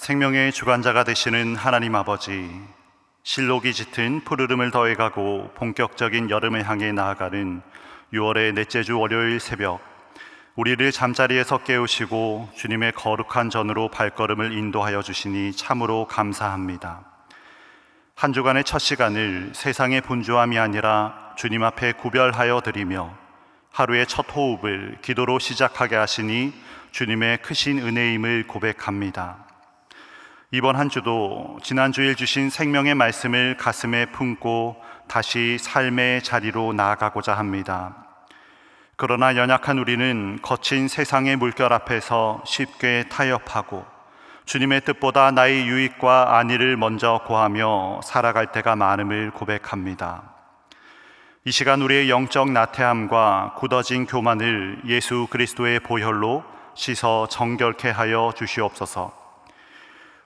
생명의 주관자가 되시는 하나님 아버지, 실록이 짙은 푸르름을 더해가고 본격적인 여름을 향해 나아가는 6월의 넷째 주 월요일 새벽, 우리를 잠자리에서 깨우시고 주님의 거룩한 전으로 발걸음을 인도하여 주시니 참으로 감사합니다. 한 주간의 첫 시간을 세상의 분주함이 아니라 주님 앞에 구별하여 드리며 하루의 첫 호흡을 기도로 시작하게 하시니 주님의 크신 은혜임을 고백합니다. 이번 한 주도 지난주일 주신 생명의 말씀을 가슴에 품고 다시 삶의 자리로 나아가고자 합니다. 그러나 연약한 우리는 거친 세상의 물결 앞에서 쉽게 타협하고 주님의 뜻보다 나의 유익과 안위를 먼저 고하며 살아갈 때가 많음을 고백합니다. 이 시간 우리의 영적 나태함과 굳어진 교만을 예수 그리스도의 보혈로 씻어 정결케 하여 주시옵소서.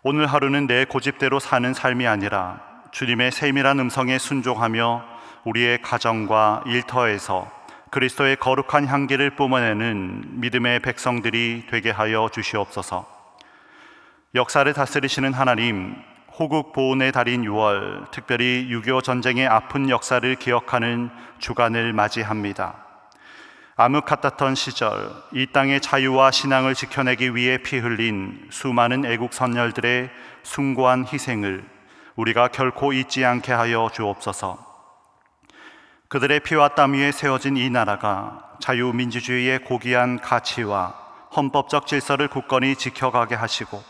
오늘 하루는 내 고집대로 사는 삶이 아니라 주님의 세밀한 음성에 순종하며 우리의 가정과 일터에서 그리스도의 거룩한 향기를 뿜어내는 믿음의 백성들이 되게 하여 주시옵소서. 역사를 다스리시는 하나님, 호국 보훈의 달인 6월, 특별히 6.25 전쟁의 아픈 역사를 기억하는 주간을 맞이합니다. 암흑 같았던 시절, 이 땅의 자유와 신앙을 지켜내기 위해 피 흘린 수많은 애국 선열들의 숭고한 희생을 우리가 결코 잊지 않게 하여 주옵소서. 그들의 피와 땀 위에 세워진 이 나라가 자유민주주의의 고귀한 가치와 헌법적 질서를 굳건히 지켜가게 하시고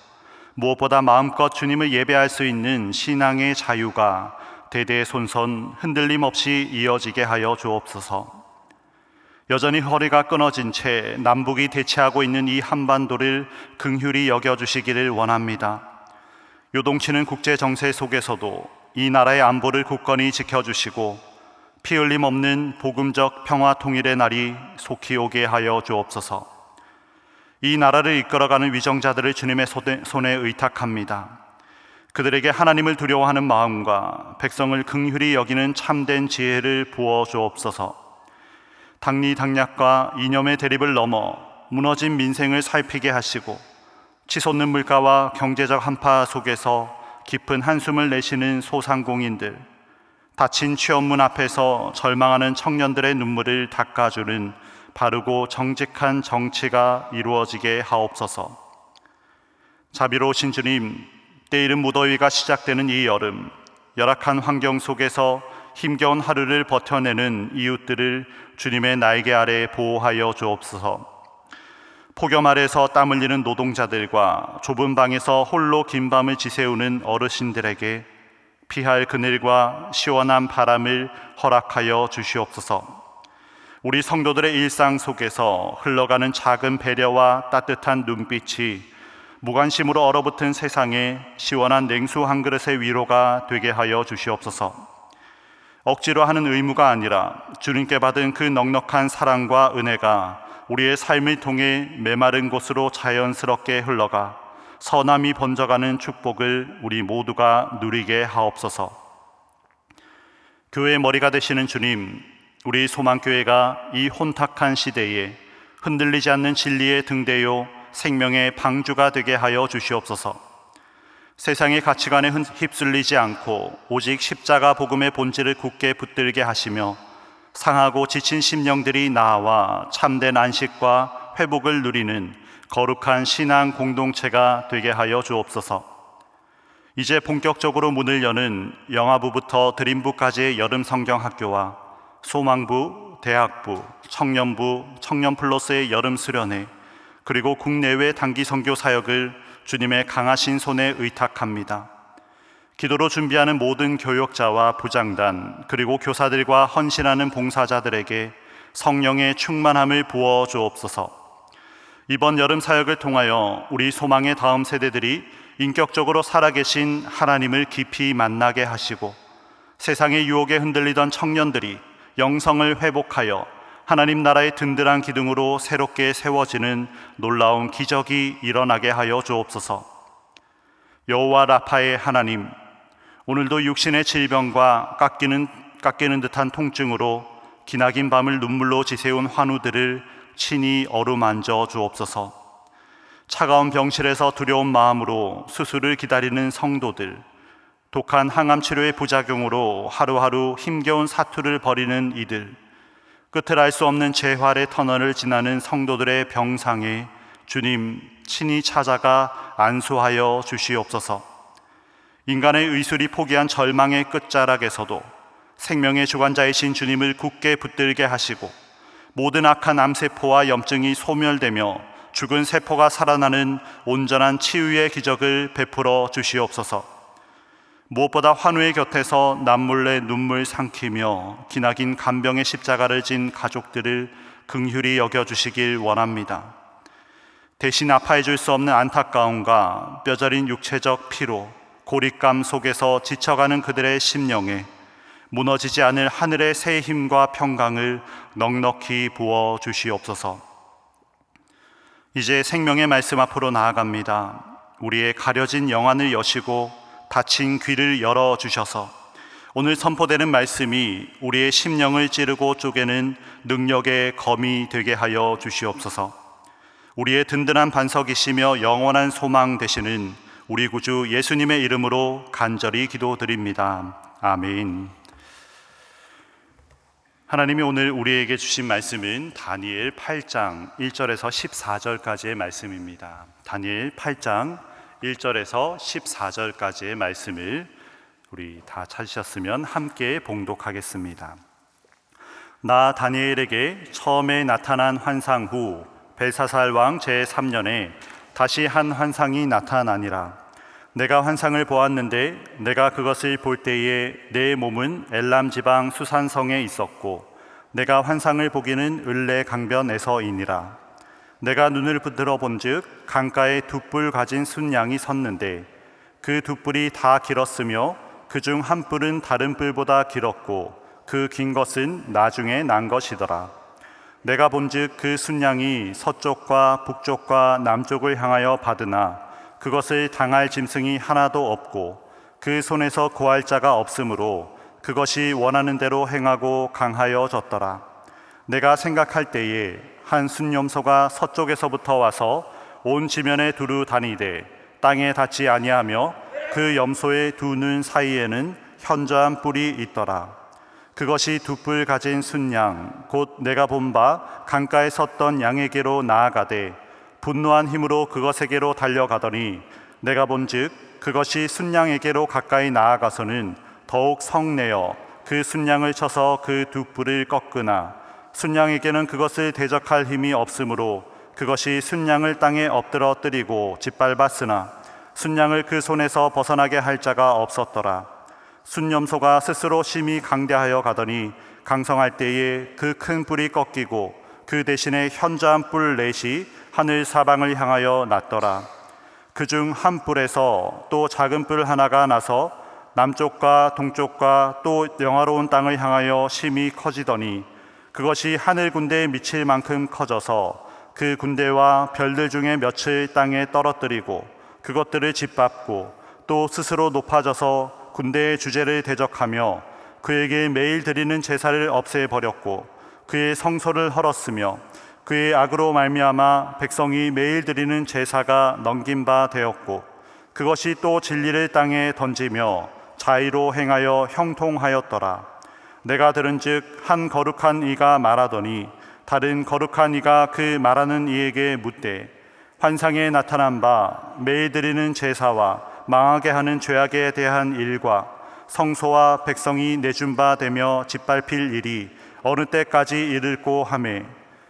무엇보다 마음껏 주님을 예배할 수 있는 신앙의 자유가 대대손손 흔들림 없이 이어지게 하여 주옵소서. 여전히 허리가 끊어진 채 남북이 대치하고 있는 이 한반도를 긍휼히 여겨주시기를 원합니다. 요동치는 국제 정세 속에서도 이 나라의 안보를 굳건히 지켜주시고 피 흘림 없는 복음적 평화 통일의 날이 속히 오게 하여 주옵소서. 이 나라를 이끌어가는 위정자들을 주님의 손에 의탁합니다. 그들에게 하나님을 두려워하는 마음과 백성을 긍휼히 여기는 참된 지혜를 부어 주옵소서. 당리당략과 이념의 대립을 넘어 무너진 민생을 살피게 하시고 치솟는 물가와 경제적 한파 속에서 깊은 한숨을 내쉬는 소상공인들, 닫힌 취업문 앞에서 절망하는 청년들의 눈물을 닦아주는 바르고 정직한 정치가 이루어지게 하옵소서. 자비로우신 주님, 때이른 무더위가 시작되는 이 여름, 열악한 환경 속에서 힘겨운 하루를 버텨내는 이웃들을 주님의 날개 아래 보호하여 주옵소서. 폭염 아래서 땀 흘리는 노동자들과 좁은 방에서 홀로 긴 밤을 지새우는 어르신들에게 피할 그늘과 시원한 바람을 허락하여 주시옵소서. 우리 성도들의 일상 속에서 흘러가는 작은 배려와 따뜻한 눈빛이 무관심으로 얼어붙은 세상에 시원한 냉수 한 그릇의 위로가 되게 하여 주시옵소서. 억지로 하는 의무가 아니라 주님께 받은 그 넉넉한 사랑과 은혜가 우리의 삶을 통해 메마른 곳으로 자연스럽게 흘러가 선함이 번져가는 축복을 우리 모두가 누리게 하옵소서. 교회의 머리가 되시는 주님, 우리 소망교회가 이 혼탁한 시대에 흔들리지 않는 진리의 등대요 생명의 방주가 되게 하여 주시옵소서. 세상의 가치관에 휩쓸리지 않고 오직 십자가 복음의 본질을 굳게 붙들게 하시며 상하고 지친 심령들이 나아와 참된 안식과 회복을 누리는 거룩한 신앙 공동체가 되게 하여 주옵소서. 이제 본격적으로 문을 여는 영아부부터 드림부까지의 여름 성경 학교와 소망부, 대학부, 청년부, 청년 플러스의 여름 수련회, 그리고 국내외 단기 선교 사역을 주님의 강하신 손에 의탁합니다. 기도로 준비하는 모든 교역자와 부장단, 그리고 교사들과 헌신하는 봉사자들에게 성령의 충만함을 부어 주옵소서. 이번 여름 사역을 통하여 우리 소망의 다음 세대들이 인격적으로 살아계신 하나님을 깊이 만나게 하시고 세상의 유혹에 흔들리던 청년들이 영성을 회복하여 하나님 나라의 든든한 기둥으로 새롭게 세워지는 놀라운 기적이 일어나게 하여 주옵소서. 여호와 라파의 하나님, 오늘도 육신의 질병과 깎이는 듯한 통증으로 기나긴 밤을 눈물로 지새운 환우들을 친히 어루만져 주옵소서. 차가운 병실에서 두려운 마음으로 수술을 기다리는 성도들, 독한 항암 치료의 부작용으로 하루하루 힘겨운 사투를 벌이는 이들, 끝을 알 수 없는 재활의 터널을 지나는 성도들의 병상에 주님 친히 찾아가 안수하여 주시옵소서. 인간의 의술이 포기한 절망의 끝자락에서도 생명의 주관자이신 주님을 굳게 붙들게 하시고 모든 악한 암세포와 염증이 소멸되며 죽은 세포가 살아나는 온전한 치유의 기적을 베풀어 주시옵소서. 무엇보다 환우의 곁에서 남몰래 눈물 삼키며 기나긴 간병의 십자가를 진 가족들을 긍휼히 여겨주시길 원합니다. 대신 아파해 줄 수 없는 안타까움과 뼈저린 육체적 피로, 고립감 속에서 지쳐가는 그들의 심령에 무너지지 않을 하늘의 새 힘과 평강을 넉넉히 부어 주시옵소서. 이제 생명의 말씀 앞으로 나아갑니다. 우리의 가려진 영안을 여시고 닫힌 귀를 열어주셔서 오늘 선포되는 말씀이 우리의 심령을 찌르고 쪼개는 능력의 검이 되게 하여 주시옵소서. 우리의 든든한 반석이시며 영원한 소망 되시는 우리 구주 예수님의 이름으로 간절히 기도드립니다. 아멘. 하나님이 오늘 우리에게 주신 말씀은 다니엘 8장 1절에서 14절까지의 말씀입니다. 다니엘 8장 1절에서 14절까지의 말씀을 우리 다 찾으셨으면 함께 봉독하겠습니다. 나 다니엘에게 처음에 나타난 환상 후 벨사살 왕 제3년에 다시 한 환상이 나타나니라. 내가 환상을 보았는데 내가 그것을 볼 때에 내 몸은 엘람 지방 수산성에 있었고 내가 환상을 보기는 을레 강변에서이니라. 내가 눈을 들어 본즉 강가에 두 뿔 가진 순양이 섰는데 그 두 뿔이 다 길었으며 그중 한 뿔은 다른 뿔보다 길었고 그 긴 것은 나중에 난 것이더라. 내가 본즉 그 순양이 서쪽과 북쪽과 남쪽을 향하여 받으나 그것을 당할 짐승이 하나도 없고 그 손에서 고할 자가 없으므로 그것이 원하는 대로 행하고 강하여졌더라. 내가 생각할 때에 한 순염소가 서쪽에서부터 와서 온 지면에 두루 다니되 땅에 닿지 아니하며 그 염소의 두 눈 사이에는 현저한 뿔이 있더라. 그것이 두 뿔 가진 순양 곧 내가 본 바 강가에 섰던 양에게로 나아가되 분노한 힘으로 그것에게로 달려가더니 내가 본즉 그것이 순양에게로 가까이 나아가서는 더욱 성내어 그 순양을 쳐서 그 두 뿔을 꺾으나 순양에게는 그것을 대적할 힘이 없으므로 그것이 순양을 땅에 엎드러뜨리고 짓밟았으나 순양을 그 손에서 벗어나게 할 자가 없었더라. 순염소가 스스로 심히 강대하여 가더니 강성할 때에 그 큰 뿔이 꺾이고 그 대신에 현저한 뿔 넷이 하늘 사방을 향하여 났더라. 그중 한 뿔에서 또 작은 뿔 하나가 나서 남쪽과 동쪽과 또 영화로운 땅을 향하여 심히 커지더니 그것이 하늘 군대에 미칠 만큼 커져서 그 군대와 별들 중에 몇을 땅에 떨어뜨리고 그것들을 짓밟고 또 스스로 높아져서 군대의 주제를 대적하며 그에게 매일 드리는 제사를 없애버렸고 그의 성소를 헐었으며 그의 악으로 말미암아 백성이 매일 드리는 제사가 넘긴 바 되었고 그것이 또 진리를 땅에 던지며 자의로 행하여 형통하였더라. 내가 들은즉 한 거룩한 이가 말하더니 다른 거룩한 이가 그 말하는 이에게 묻되 환상에 나타난 바 매일 드리는 제사와 망하게 하는 죄악에 대한 일과 성소와 백성이 내준 바 되며 짓밟힐 일이 어느 때까지 이를꼬 하매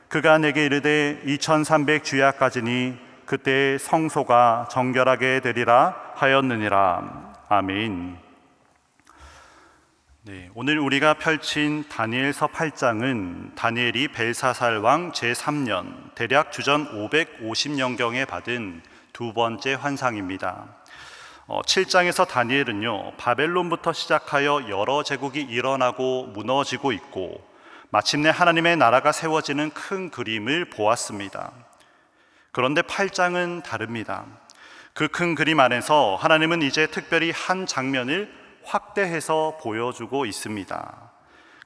그가 내게 이르되 2300 주야까지니 그때 성소가 정결하게 되리라 하였느니라. 아멘. 네, 오늘 우리가 펼친 다니엘서 8장은 다니엘이 벨사살 왕 제3년 대략 주전 550년경에 받은 두 번째 환상입니다. 7장에서 다니엘은요 바벨론부터 시작하여 여러 제국이 일어나고 무너지고 있고 마침내 하나님의 나라가 세워지는 큰 그림을 보았습니다. 그런데 8장은 다릅니다. 그 큰 그림 안에서 하나님은 이제 특별히 한 장면을 확대해서 보여주고 있습니다.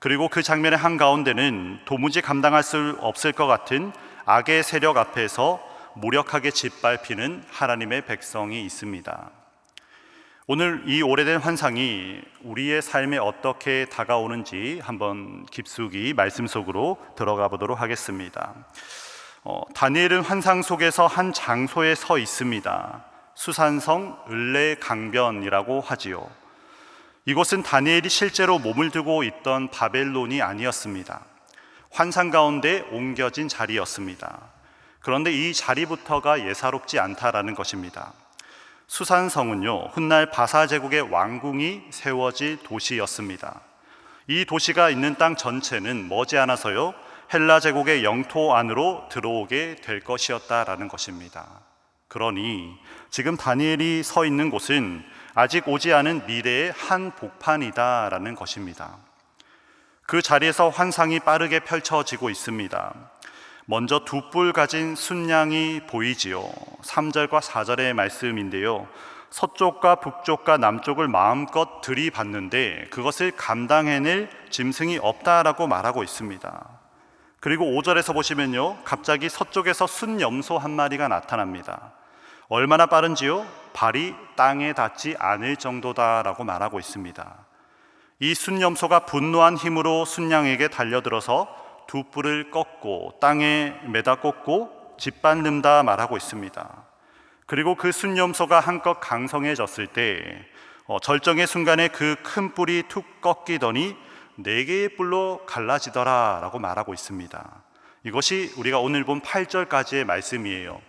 그리고 그 장면의 한가운데는 도무지 감당할 수 없을 것 같은 악의 세력 앞에서 무력하게 짓밟히는 하나님의 백성이 있습니다. 오늘 이 오래된 환상이 우리의 삶에 어떻게 다가오는지 한번 깊숙이 말씀 속으로 들어가 보도록 하겠습니다. 다니엘은 환상 속에서 한 장소에 서 있습니다. 수산성 을레강변이라고 하지요. 이곳은 다니엘이 실제로 몸을 두고 있던 바벨론이 아니었습니다. 환상 가운데 옮겨진 자리였습니다. 그런데 이 자리부터가 예사롭지 않다라는 것입니다. 수산성은요, 훗날 바사 제국의 왕궁이 세워질 도시였습니다. 이 도시가 있는 땅 전체는 머지않아서요, 헬라 제국의 영토 안으로 들어오게 될 것이었다라는 것입니다. 그러니 지금 다니엘이 서 있는 곳은 아직 오지 않은 미래의 한 복판이다라는 것입니다. 그 자리에서 환상이 빠르게 펼쳐지고 있습니다. 먼저 두 뿔 가진 순양이 보이지요. 3절과 4절의 말씀인데요, 서쪽과 북쪽과 남쪽을 마음껏 들이받는데 그것을 감당해낼 짐승이 없다라고 말하고 있습니다. 그리고 5절에서 보시면요, 갑자기 서쪽에서 순염소 한 마리가 나타납니다. 얼마나 빠른지요? 발이 땅에 닿지 않을 정도다라고 말하고 있습니다. 이 순염소가 분노한 힘으로 순양에게 달려들어서 두 뿔을 꺾고 땅에 매다 꽂고 짓밟는다 말하고 있습니다. 그리고 그 순염소가 한껏 강성해졌을 때 절정의 순간에 그 큰 뿔이 툭 꺾이더니 4개의 뿔로 갈라지더라 라고 말하고 있습니다. 이것이 우리가 오늘 본 8절까지의 말씀이에요.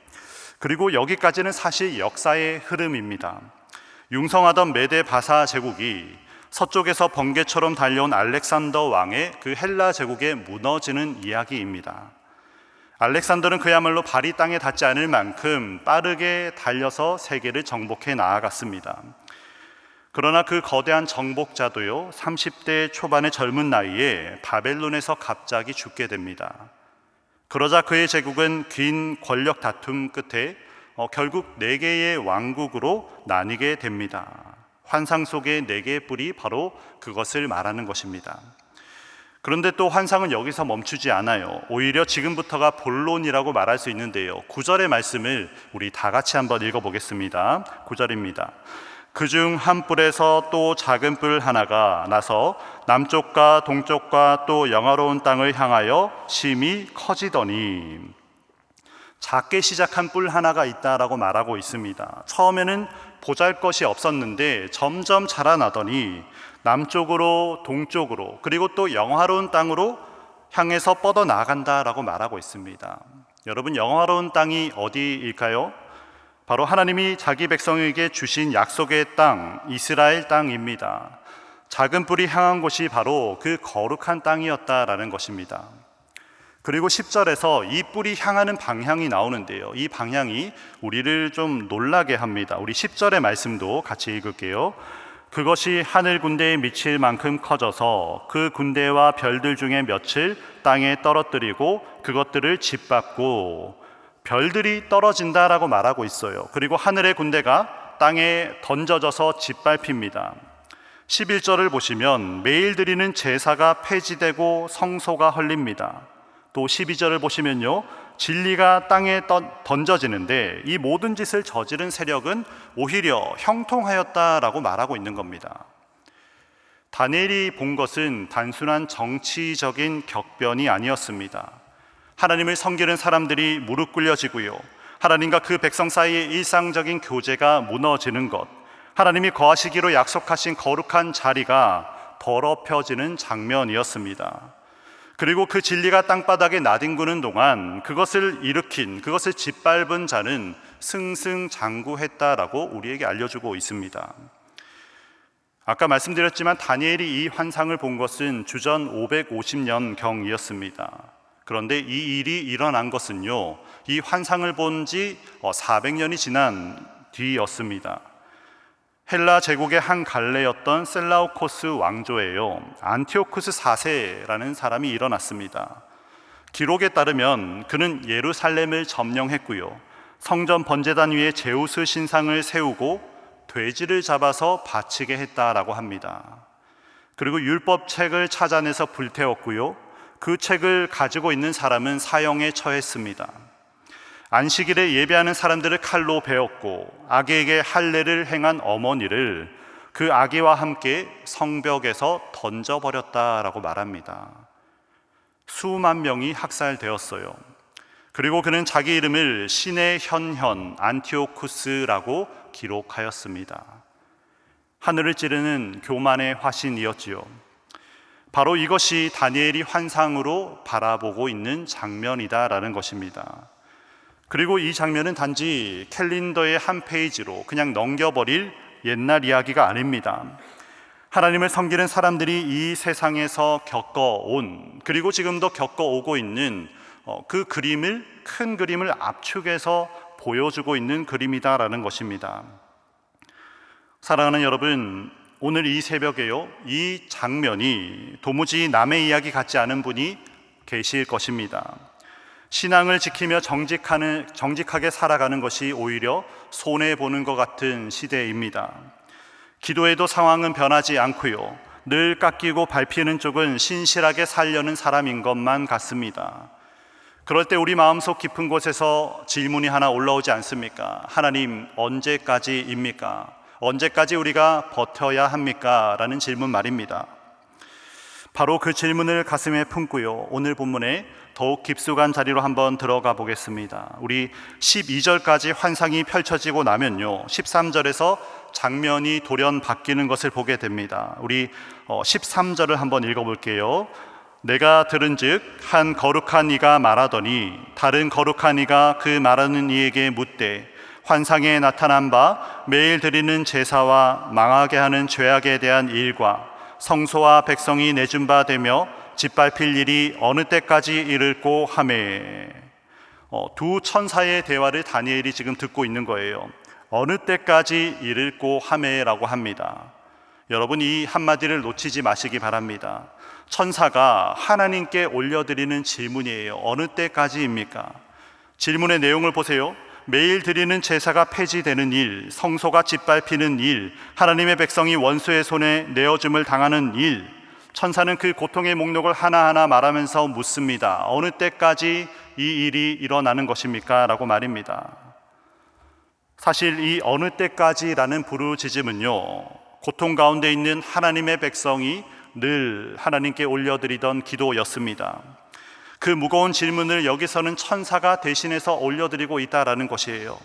그리고 여기까지는 사실 역사의 흐름입니다. 융성하던 메데 바사 제국이 서쪽에서 번개처럼 달려온 알렉산더 왕의 그 헬라 제국에 무너지는 이야기입니다. 알렉산더는 그야말로 발이 땅에 닿지 않을 만큼 빠르게 달려서 세계를 정복해 나아갔습니다. 그러나 그 거대한 정복자도요, 30대 초반의 젊은 나이에 바벨론에서 갑자기 죽게 됩니다. 그러자 그의 제국은 긴 권력 다툼 끝에 결국 4개의 왕국으로 나뉘게 됩니다. 환상 속의 4개의 뿔이 바로 그것을 말하는 것입니다. 그런데 또 환상은 여기서 멈추지 않아요. 오히려 지금부터가 본론이라고 말할 수 있는데요, 9절의 말씀을 우리 다 같이 한번 읽어보겠습니다. 9절입니다. 그중 한 뿔에서 또 작은 뿔 하나가 나서 남쪽과 동쪽과 또 영화로운 땅을 향하여 심히 커지더니, 작게 시작한 뿔 하나가 있다라고 말하고 있습니다. 처음에는 보잘것이 없었는데 점점 자라나더니 남쪽으로 동쪽으로 그리고 또 영화로운 땅으로 향해서 뻗어나간다라고 말하고 있습니다. 여러분, 영화로운 땅이 어디일까요? 바로 하나님이 자기 백성에게 주신 약속의 땅, 이스라엘 땅입니다. 작은 뿔이 향한 곳이 바로 그 거룩한 땅이었다라는 것입니다. 그리고 10절에서 이 뿔이 향하는 방향이 나오는데요, 이 방향이 우리를 좀 놀라게 합니다. 우리 10절의 말씀도 같이 읽을게요. 그것이 하늘 군대에 미칠 만큼 커져서 그 군대와 별들 중에 몇을 땅에 떨어뜨리고 그것들을 짓밟고, 별들이 떨어진다라고 말하고 있어요. 그리고 하늘의 군대가 땅에 던져져서 짓밟힙니다. 11절을 보시면 매일 드리는 제사가 폐지되고 성소가 헐립니다. 또 12절을 보시면요, 진리가 땅에 던져지는데 이 모든 짓을 저지른 세력은 오히려 형통하였다라고 말하고 있는 겁니다. 다니엘이 본 것은 단순한 정치적인 격변이 아니었습니다. 하나님을 섬기는 사람들이 무릎 꿇려지고요, 하나님과 그 백성 사이의 일상적인 교제가 무너지는 것, 하나님이 거하시기로 약속하신 거룩한 자리가 더럽혀지는 장면이었습니다. 그리고 그 진리가 땅바닥에 나뒹구는 동안 그것을 일으킨, 그것을 짓밟은 자는 승승장구했다라고 우리에게 알려주고 있습니다. 아까 말씀드렸지만 다니엘이 이 환상을 본 것은 주전 550년경이었습니다. 그런데 이 일이 일어난 것은요, 이 환상을 본 지 400년이 지난 뒤였습니다. 헬라 제국의 한 갈래였던 셀라우코스 왕조예요. 안티오쿠스 4세라는 사람이 일어났습니다. 기록에 따르면 그는 예루살렘을 점령했고요, 성전 번제단 위에 제우스 신상을 세우고 돼지를 잡아서 바치게 했다라고 합니다. 그리고 율법책을 찾아내서 불태웠고요, 그 책을 가지고 있는 사람은 사형에 처했습니다. 안식일에 예배하는 사람들을 칼로 베었고 아기에게 할례를 행한 어머니를 그 아기와 함께 성벽에서 던져버렸다라고 말합니다. 수만 명이 학살되었어요. 그리고 그는 자기 이름을 신의 현현 안티오쿠스라고 기록하였습니다. 하늘을 찌르는 교만의 화신이었지요. 바로 이것이 다니엘이 환상으로 바라보고 있는 장면이다라는 것입니다. 그리고 이 장면은 단지 캘린더의 한 페이지로 그냥 넘겨버릴 옛날 이야기가 아닙니다. 하나님을 섬기는 사람들이 이 세상에서 겪어온, 그리고 지금도 겪어오고 있는 그 그림을, 큰 그림을 압축해서 보여주고 있는 그림이다라는 것입니다. 사랑하는 여러분, 오늘 이 새벽에요, 이 장면이 도무지 남의 이야기 같지 않은 분이 계실 것입니다. 신앙을 지키며 정직하게 살아가는 것이 오히려 손해보는 것 같은 시대입니다. 기도해도 상황은 변하지 않고요, 늘 깎이고 밟히는 쪽은 신실하게 살려는 사람인 것만 같습니다. 그럴 때 우리 마음속 깊은 곳에서 질문이 하나 올라오지 않습니까? 하나님, 언제까지입니까? 언제까지 우리가 버텨야 합니까? 라는 질문 말입니다. 바로 그 질문을 가슴에 품고요, 오늘 본문에 더욱 깊숙한 자리로 한번 들어가 보겠습니다. 우리 12절까지 환상이 펼쳐지고 나면요, 13절에서 장면이 돌연 바뀌는 것을 보게 됩니다. 우리 13절을 한번 읽어볼게요. 내가 들은즉 한 거룩한 이가 말하더니 다른 거룩한 이가 그 말하는 이에게 묻되 환상에 나타난 바 매일 드리는 제사와 망하게 하는 죄악에 대한 일과 성소와 백성이 내준 바 되며 짓밟힐 일이 어느 때까지 이를꼬 하매. 두 천사의 대화를 다니엘이 지금 듣고 있는 거예요. 어느 때까지 이를꼬 하매라고 합니다. 여러분, 이 한마디를 놓치지 마시기 바랍니다. 천사가 하나님께 올려드리는 질문이에요. 어느 때까지입니까? 질문의 내용을 보세요. 매일 드리는 제사가 폐지되는 일, 성소가 짓밟히는 일, 하나님의 백성이 원수의 손에 내어줌을 당하는 일. 천사는 그 고통의 목록을 하나하나 말하면서 묻습니다. 어느 때까지 이 일이 일어나는 것입니까? 라고 말입니다. 사실 이 어느 때까지라는 부르짖음은요, 고통 가운데 있는 하나님의 백성이 늘 하나님께 올려드리던 기도였습니다. 그 무거운 질문을 여기서는 천사가 대신해서 올려드리고 있다라는 것이에요.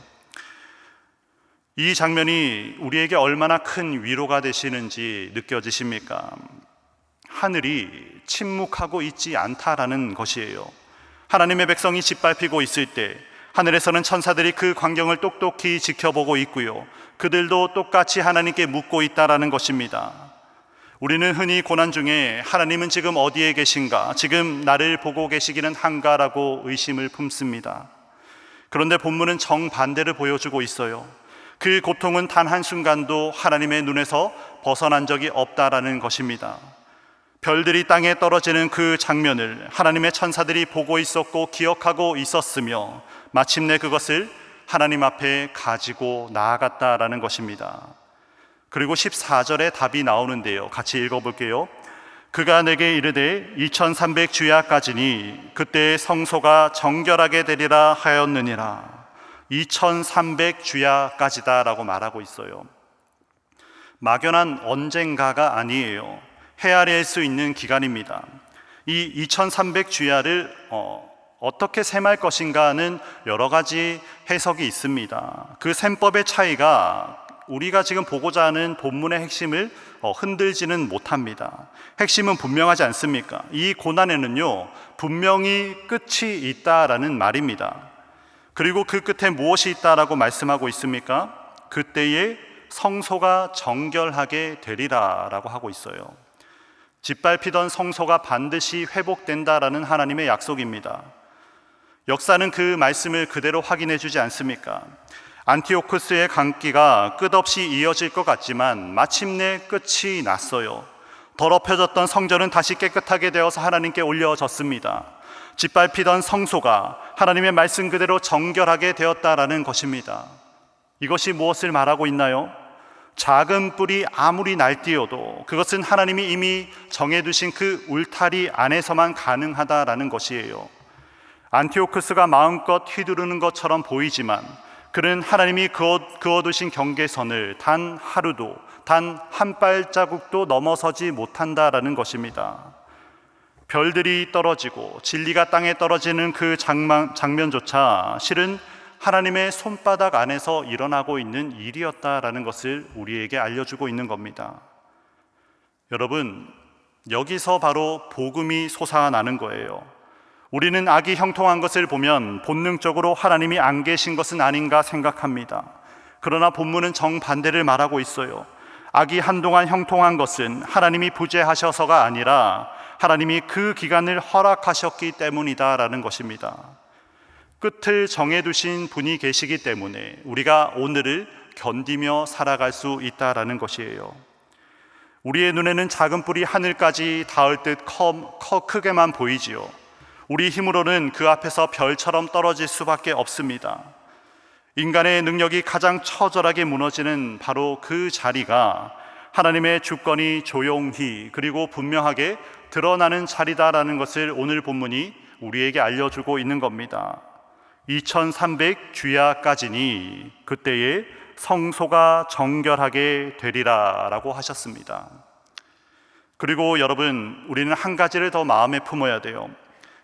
이 장면이 우리에게 얼마나 큰 위로가 되시는지 느껴지십니까? 하늘이 침묵하고 있지 않다라는 것이에요. 하나님의 백성이 짓밟히고 있을 때 하늘에서는 천사들이 그 광경을 똑똑히 지켜보고 있고요, 그들도 똑같이 하나님께 묻고 있다라는 것입니다. 우리는 흔히 고난 중에 하나님은 지금 어디에 계신가, 지금 나를 보고 계시기는 한가라고 의심을 품습니다. 그런데 본문은 정반대를 보여주고 있어요. 그 고통은 단 한순간도 하나님의 눈에서 벗어난 적이 없다라는 것입니다. 별들이 땅에 떨어지는 그 장면을 하나님의 천사들이 보고 있었고 기억하고 있었으며 마침내 그것을 하나님 앞에 가지고 나아갔다라는 것입니다. 그리고 14절에 답이 나오는데요, 같이 읽어볼게요. 그가 내게 이르되 2300주야까지니 그때 성소가 정결하게 되리라 하였느니라. 2300주야까지다 라고 말하고 있어요. 막연한 언젠가가 아니에요. 헤아릴 수 있는 기간입니다. 이 2300주야를 어떻게 셈할 것인가는 여러 가지 해석이 있습니다. 그 셈법의 차이가 우리가 지금 보고자 하는 본문의 핵심을 흔들지는 못합니다. 핵심은 분명하지 않습니까? 이 고난에는요, 분명히 끝이 있다라는 말입니다. 그리고 그 끝에 무엇이 있다라고 말씀하고 있습니까? 그때에 성소가 정결하게 되리라라고 하고 있어요. 짓밟히던 성소가 반드시 회복된다라는 하나님의 약속입니다. 역사는 그 말씀을 그대로 확인해 주지 않습니까? 안티오쿠스의 강기가 끝없이 이어질 것 같지만 마침내 끝이 났어요. 더럽혀졌던 성전은 다시 깨끗하게 되어서 하나님께 올려졌습니다. 짓밟히던 성소가 하나님의 말씀 그대로 정결하게 되었다라는 것입니다. 이것이 무엇을 말하고 있나요? 작은 뿔이 아무리 날뛰어도 그것은 하나님이 이미 정해두신 그 울타리 안에서만 가능하다라는 것이에요. 안티오쿠스가 마음껏 휘두르는 것처럼 보이지만 그는 하나님이 그어두신 경계선을 단 하루도, 단 한 발자국도 넘어서지 못한다라는 것입니다. 별들이 떨어지고 진리가 땅에 떨어지는 그 장면조차 실은 하나님의 손바닥 안에서 일어나고 있는 일이었다라는 것을 우리에게 알려주고 있는 겁니다. 여러분, 여기서 바로 복음이 솟아나는 거예요. 우리는 악이 형통한 것을 보면 본능적으로 하나님이 안 계신 것은 아닌가 생각합니다. 그러나 본문은 정반대를 말하고 있어요. 악이 한동안 형통한 것은 하나님이 부재하셔서가 아니라 하나님이 그 기간을 허락하셨기 때문이다라는 것입니다. 끝을 정해두신 분이 계시기 때문에 우리가 오늘을 견디며 살아갈 수 있다라는 것이에요. 우리의 눈에는 작은 뿔이 하늘까지 닿을 듯 크게만 보이지요. 우리 힘으로는 그 앞에서 별처럼 떨어질 수밖에 없습니다. 인간의 능력이 가장 처절하게 무너지는 바로 그 자리가 하나님의 주권이 조용히 그리고 분명하게 드러나는 자리다라는 것을 오늘 본문이 우리에게 알려주고 있는 겁니다. 2300 주야까지니 그때에 성소가 정결하게 되리라 라고 하셨습니다. 그리고 여러분, 우리는 한 가지를 더 마음에 품어야 돼요.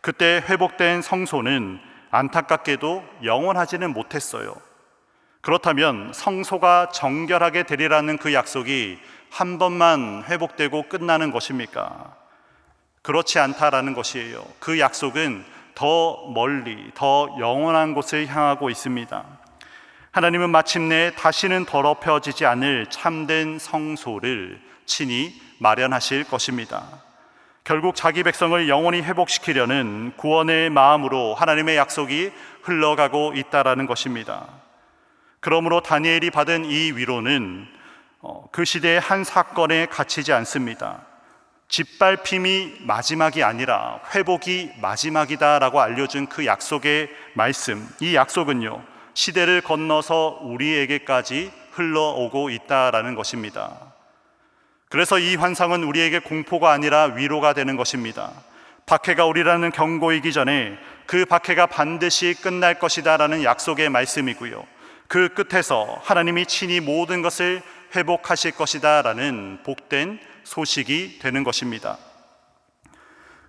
그때 회복된 성소는 안타깝게도 영원하지는 못했어요. 그렇다면 성소가 정결하게 되리라는 그 약속이 한 번만 회복되고 끝나는 것입니까? 그렇지 않다라는 것이에요. 그 약속은 더 멀리, 더 영원한 곳을 향하고 있습니다. 하나님은 마침내 다시는 더럽혀지지 않을 참된 성소를 친히 마련하실 것입니다. 결국 자기 백성을 영원히 회복시키려는 구원의 마음으로 하나님의 약속이 흘러가고 있다라는 것입니다. 그러므로 다니엘이 받은 이 위로는 그 시대의 한 사건에 갇히지 않습니다. 짓밟힘이 마지막이 아니라 회복이 마지막이다라고 알려준 그 약속의 말씀, 이 약속은요, 시대를 건너서 우리에게까지 흘러오고 있다라는 것입니다. 그래서 이 환상은 우리에게 공포가 아니라 위로가 되는 것입니다. 박해가 오리라는 경고이기 전에 그 박해가 반드시 끝날 것이다라는 약속의 말씀이고요, 그 끝에서 하나님이 친히 모든 것을 회복하실 것이다라는 복된 소식이 되는 것입니다.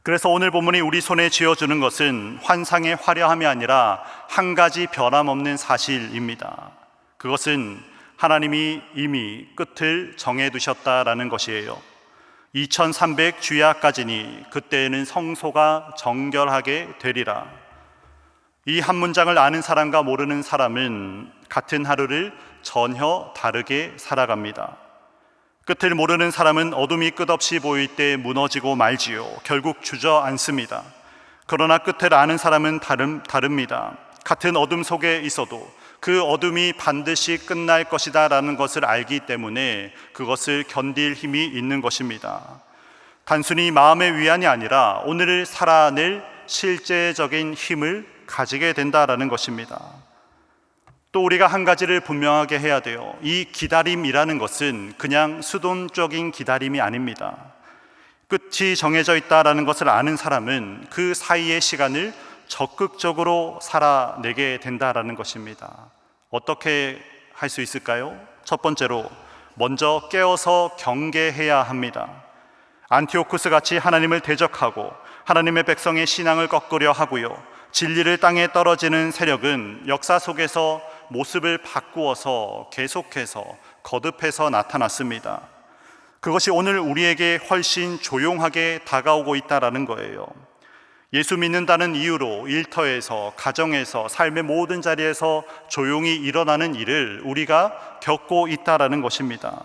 그래서 오늘 본문이 우리 손에 쥐어주는 것은 환상의 화려함이 아니라 한 가지 변함없는 사실입니다. 그것은 하나님이 이미 끝을 정해두셨다라는 것이에요. 2300 주야까지니 그때에는 성소가 정결하게 되리라. 이 한 문장을 아는 사람과 모르는 사람은 같은 하루를 전혀 다르게 살아갑니다. 끝을 모르는 사람은 어둠이 끝없이 보일 때 무너지고 말지요, 결국 주저앉습니다. 그러나 끝을 아는 사람은 다릅니다. 같은 어둠 속에 있어도 그 어둠이 반드시 끝날 것이다 라는 것을 알기 때문에 그것을 견딜 힘이 있는 것입니다. 단순히 마음의 위안이 아니라 오늘을 살아낼 실제적인 힘을 가지게 된다라는 것입니다. 또 우리가 한 가지를 분명하게 해야 돼요. 이 기다림이라는 것은 그냥 수동적인 기다림이 아닙니다. 끝이 정해져 있다라는 것을 아는 사람은 그 사이의 시간을 적극적으로 살아내게 된다라는 것입니다. 어떻게 할 수 있을까요? 첫 번째로 먼저 깨어서 경계해야 합니다. 안티오쿠스 같이 하나님을 대적하고 하나님의 백성의 신앙을 꺾으려 하고요, 진리를 땅에 떨어지는 세력은 역사 속에서 모습을 바꾸어서 계속해서 거듭해서 나타났습니다. 그것이 오늘 우리에게 훨씬 조용하게 다가오고 있다라는 거예요. 예수 믿는다는 이유로 일터에서, 가정에서, 삶의 모든 자리에서 조용히 일어나는 일을 우리가 겪고 있다라는 것입니다.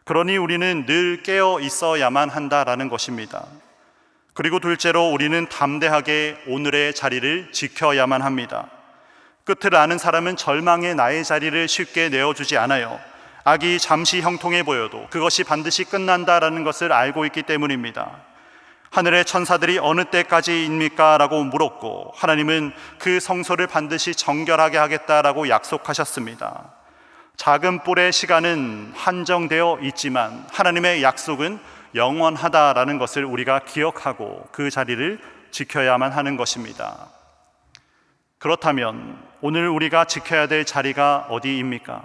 그러니 우리는 늘 깨어 있어야만 한다라는 것입니다. 그리고 둘째로 우리는 담대하게 오늘의 자리를 지켜야만 합니다. 끝을 아는 사람은 절망의 나의 자리를 쉽게 내어주지 않아요. 악이 잠시 형통해 보여도 그것이 반드시 끝난다라는 것을 알고 있기 때문입니다. 하늘의 천사들이 어느 때까지입니까? 라고 물었고 하나님은 그 성소를 반드시 정결하게 하겠다라고 약속하셨습니다. 작은 뿔의 시간은 한정되어 있지만 하나님의 약속은 영원하다라는 것을 우리가 기억하고 그 자리를 지켜야만 하는 것입니다. 그렇다면 오늘 우리가 지켜야 될 자리가 어디입니까?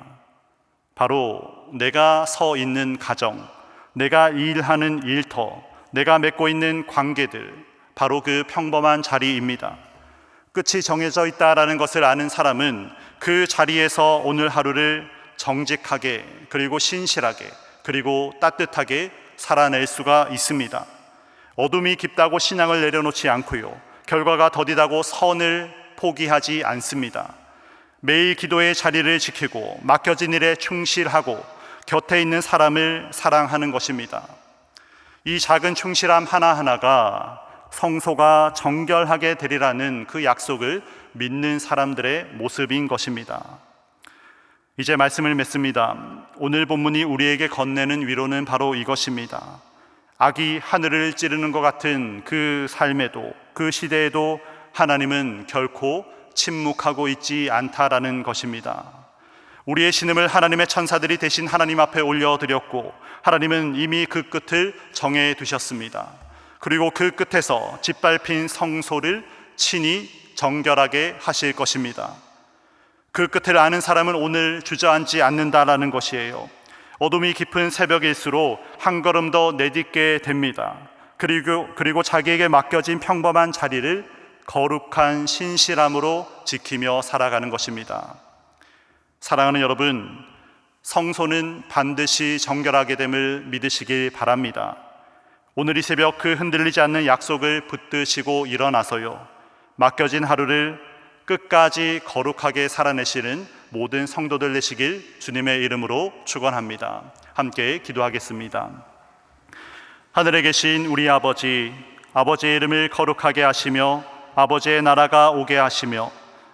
바로 내가 서 있는 가정, 내가 일하는 일터, 내가 맺고 있는 관계들, 바로 그 평범한 자리입니다. 끝이 정해져 있다라는 것을 아는 사람은 그 자리에서 오늘 하루를 정직하게, 그리고 신실하게, 그리고 따뜻하게 살아낼 수가 있습니다. 어둠이 깊다고 신앙을 내려놓지 않고요, 결과가 더디다고 선을 포기하지 않습니다. 매일 기도의 자리를 지키고 맡겨진 일에 충실하고 곁에 있는 사람을 사랑하는 것입니다. 이 작은 충실함 하나하나가 성소가 정결하게 되리라는 그 약속을 믿는 사람들의 모습인 것입니다. 이제 말씀을 맺습니다. 오늘 본문이 우리에게 건네는 위로는 바로 이것입니다. 악이 하늘을 찌르는 것 같은 그 삶에도, 그 시대에도 하나님은 결코 침묵하고 있지 않다라는 것입니다. 우리의 신음을 하나님의 천사들이 대신 하나님 앞에 올려드렸고, 하나님은 이미 그 끝을 정해 두셨습니다. 그리고 그 끝에서 짓밟힌 성소를 친히 정결하게 하실 것입니다. 그 끝을 아는 사람은 오늘 주저앉지 않는다라는 것이에요. 어둠이 깊은 새벽일수록 한 걸음 더 내딛게 됩니다. 그리고 자기에게 맡겨진 평범한 자리를 거룩한 신실함으로 지키며 살아가는 것입니다. 사랑하는 여러분, 성소는 반드시 정결하게 됨을 믿으시길 바랍니다. 오늘 이 새벽 그 흔들리지 않는 약속을 붙드시고 일어나서요, 맡겨진 하루를 끝까지 거룩하게 살아내시는 모든 성도들 되시길 주님의 이름으로 축원합니다. 함께 기도하겠습니다. 하늘에 계신 우리 아버지, 아버지의 이름을 거룩하게 하시며 아버지의 나라가 오게 하시며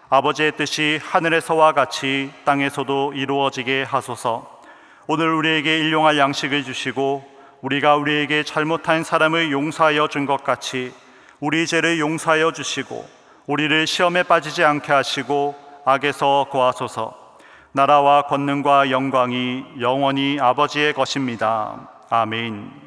아버지의 뜻이 하늘에서와 같이 땅에서도 이루어지게 하소서. 오늘 우리에게 일용할 양식을 주시고 우리가 우리에게 잘못한 사람을 용서하여 준 것 같이 우리 죄를 용서하여 주시고 우리를 시험에 빠지지 않게 하시고 악에서 구하소서. 나라와 권능과 영광이 영원히 아버지의 것입니다. 아멘.